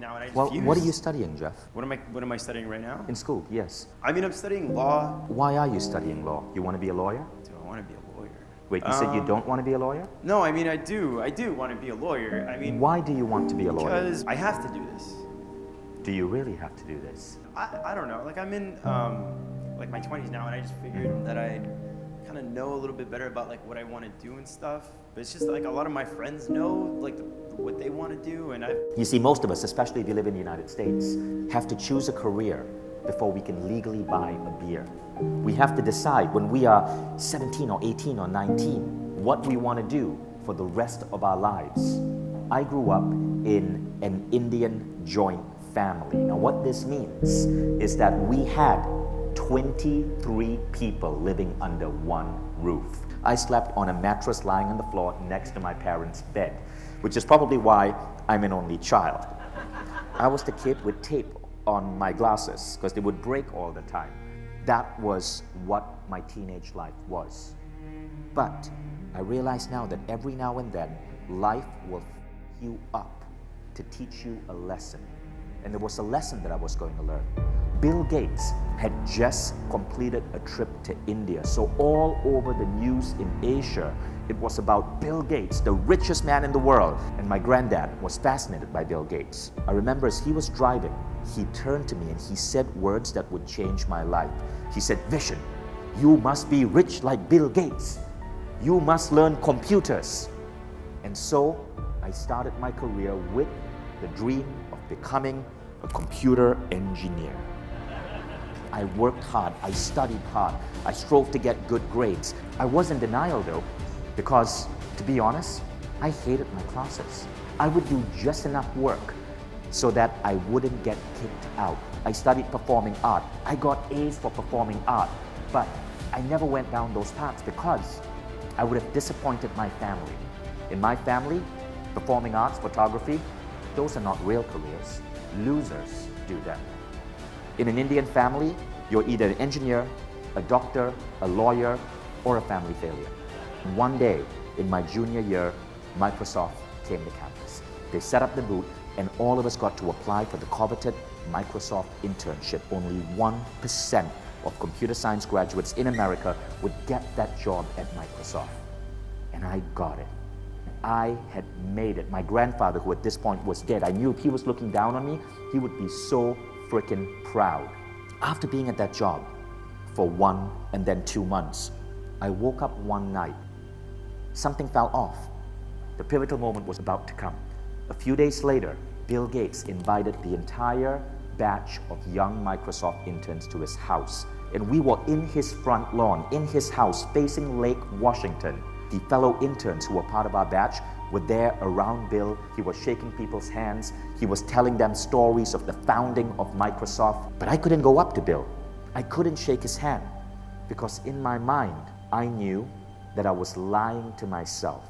now, and I just Well, fused. what are you studying, Jeff? What am I studying right now? In school, yes. I mean, I'm studying law. Why are you studying law? You want to be a lawyer? Do I want to be a lawyer? Wait, you said you don't want to be a lawyer? No, I mean, I do want to be a lawyer. I mean, Why do you want to be a lawyer? because I have to do this. Do you really have to do this? I don't know. Like, I'm in like my 20s now, and I just figured that I'd kind of know a little bit better about like what I want to do and stuff. But it's just like a lot of my friends know like what they want to do, and You see, most of us, especially if you live in the United States, have to choose a career before we can legally buy a beer. We have to decide when we are 17 or 18 or 19 what we want to do for the rest of our lives. I grew up in an Indian joint family. Now what this means is that we had 23 people living under one roof. I slept on a mattress lying on the floor next to my parents' bed, which is probably why I'm an only child. I was the kid with tape on my glasses because they would break all the time. That was what my teenage life was. But I realize now that every now and then, life will f you up to teach you a lesson. And there was a lesson that I was going to learn. Bill Gates had just completed a trip to India. So all over the news in Asia, it was about Bill Gates, the richest man in the world. And my granddad was fascinated by Bill Gates. I remember as he was driving, he turned to me and he said words that would change my life. He said, "Vishen, you must be rich like Bill Gates. You must learn computers." And so I started my career with the dream of becoming a computer engineer. I worked hard, I studied hard, I strove to get good grades. I was in denial though, because to be honest, I hated my classes. I would do just enough work so that I wouldn't get kicked out. I studied performing art. I got A's for performing art, but I never went down those paths because I would have disappointed my family. In my family, performing arts, photography, those are not real careers. Losers do them. In an Indian family, you're either an engineer, a doctor, a lawyer, or a family failure. One day, in my junior year, Microsoft came to campus. They set up the booth, and all of us got to apply for the coveted Microsoft internship. Only 1% of computer science graduates in America would get that job at Microsoft. And I got it. I had made it. My grandfather, who at this point was dead, I knew if he was looking down on me, he would be so freaking proud. After being at that job for 1 and then 2 months, I woke up one night. Something fell off. The pivotal moment was about to come. A few days later, Bill Gates invited the entire batch of young Microsoft interns to his house. And we were in his front lawn, in his house, facing Lake Washington. The fellow interns who were part of our batch were there around Bill. He was shaking people's hands. He was telling them stories of the founding of Microsoft. But I couldn't go up to Bill. I couldn't shake his hand because in my mind, I knew that I was lying to myself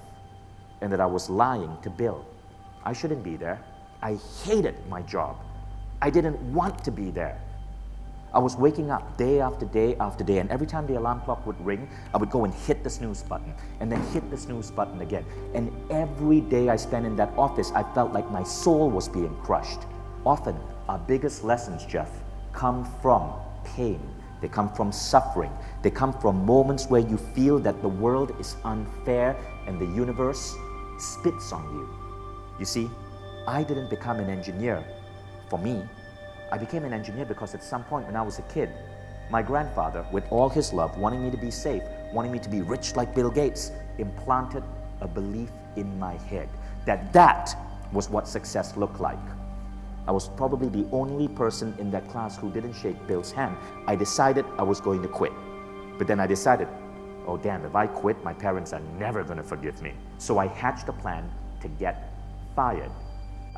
and that I was lying to Bill. I shouldn't be there. I hated my job. I didn't want to be there. I was waking up day after day after day, and every time the alarm clock would ring, I would go and hit the snooze button, and then hit the snooze button again. And every day I spent in that office, I felt like my soul was being crushed. Often, our biggest lessons, Jeff, come from pain. They come from suffering. They come from moments where you feel that the world is unfair and the universe spits on you. You see, I didn't become an engineer for me. I became an engineer because at some point when I was a kid, my grandfather, with all his love, wanting me to be safe, wanting me to be rich like Bill Gates, implanted a belief in my head that that was what success looked like. I was probably the only person in that class who didn't shake Bill's hand. I decided I was going to quit. But then I decided, oh damn, if I quit, my parents are never going to forgive me. So I hatched a plan to get fired.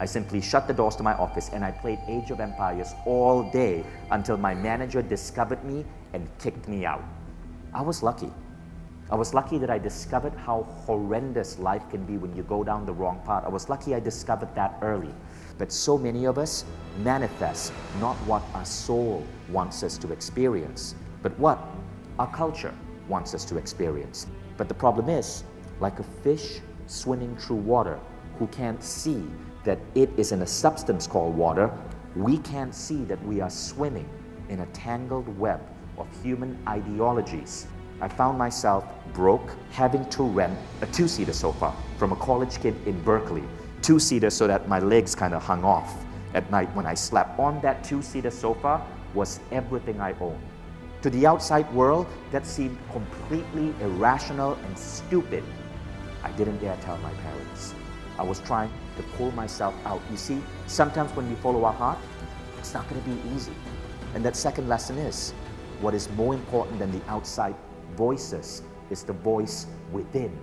I simply shut the doors to my office and I played Age of Empires all day until my manager discovered me and kicked me out. I was lucky. I was lucky that I discovered how horrendous life can be when you go down the wrong path. I was lucky I discovered that early. But so many of us manifest not what our soul wants us to experience, but what our culture wants us to experience. But the problem is, like a fish swimming through water who can't see that it is in a substance called water, we can't see that we are swimming in a tangled web of human ideologies. I found myself broke, having to rent a two-seater sofa from a college kid in Berkeley. Two-seater so that my legs kind of hung off at night when I slept. On that two-seater sofa was everything I owned. To the outside world, that seemed completely irrational and stupid. I didn't dare tell my parents. I was trying to pull myself out. You see, sometimes when we follow our heart, it's not going to be easy. And that second lesson is, what is more important than the outside voices is the voice within.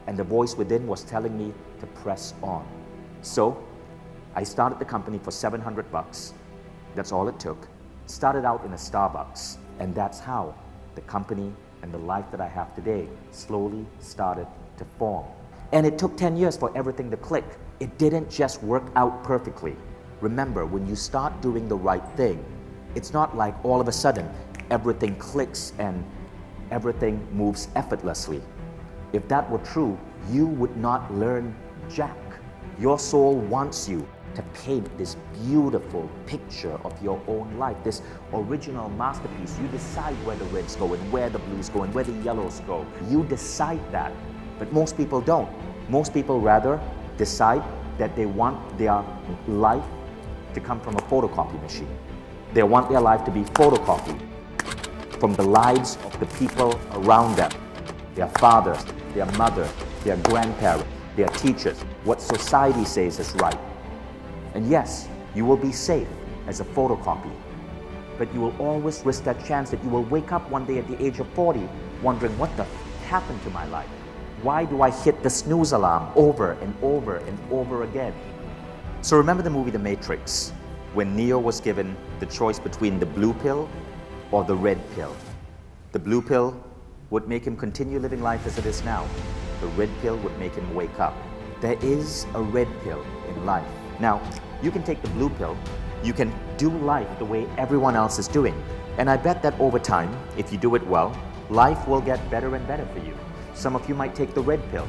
And the voice within was telling me to press on. So I started the company for $700. That's all it took. Started out in a Starbucks. And that's how the company and the life that I have today slowly started to form. And it took 10 years for everything to click. It didn't just work out perfectly. Remember, when you start doing the right thing, it's not like all of a sudden everything clicks and everything moves effortlessly. If that were true, you would not learn jack. Your soul wants you to paint this beautiful picture of your own life, this original masterpiece. You decide where the reds go and where the blues go and where the yellows go. You decide that, but most people don't. Most people rather decide that they want their life to come from a photocopy machine. They want their life to be photocopied from the lives of the people around them, their fathers, their mother, their grandparents, their teachers, what society says is right. And yes, you will be safe as a photocopy, but you will always risk that chance that you will wake up one day at the age of 40 wondering, what the happened to my life? Why do I hit the snooze alarm over and over and over again? So remember the movie The Matrix, when Neo was given the choice between the blue pill or the red pill. The blue pill would make him continue living life as it is now. The red pill would make him wake up. There is a red pill in life. Now, you can take the blue pill, you can do life the way everyone else is doing. And I bet that over time, if you do it well, life will get better and better for you. Some of you might take the red pill.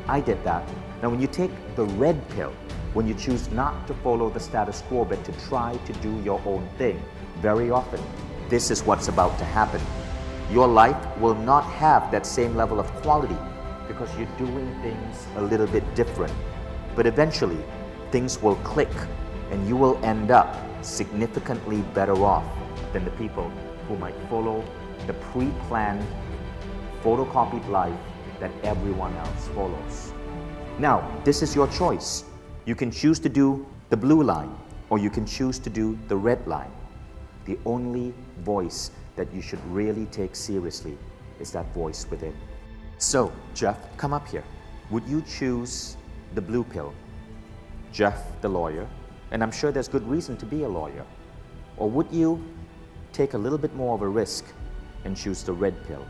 I did that. Now, when you take the red pill, when you choose not to follow the status quo, but to try to do your own thing, very often, this is what's about to happen. Your life will not have that same level of quality because you're doing things a little bit different. But eventually, things will click and you will end up significantly better off than the people who might follow the pre-planned, photocopied life that everyone else follows. Now, this is your choice. You can choose to do the blue line or you can choose to do the red line. The only voice that you should really take seriously is that voice within. So, Jeff, come up here. Would you choose the blue pill? Jeff, the lawyer, and I'm sure there's good reason to be a lawyer. Or would you take a little bit more of a risk and choose the red pill?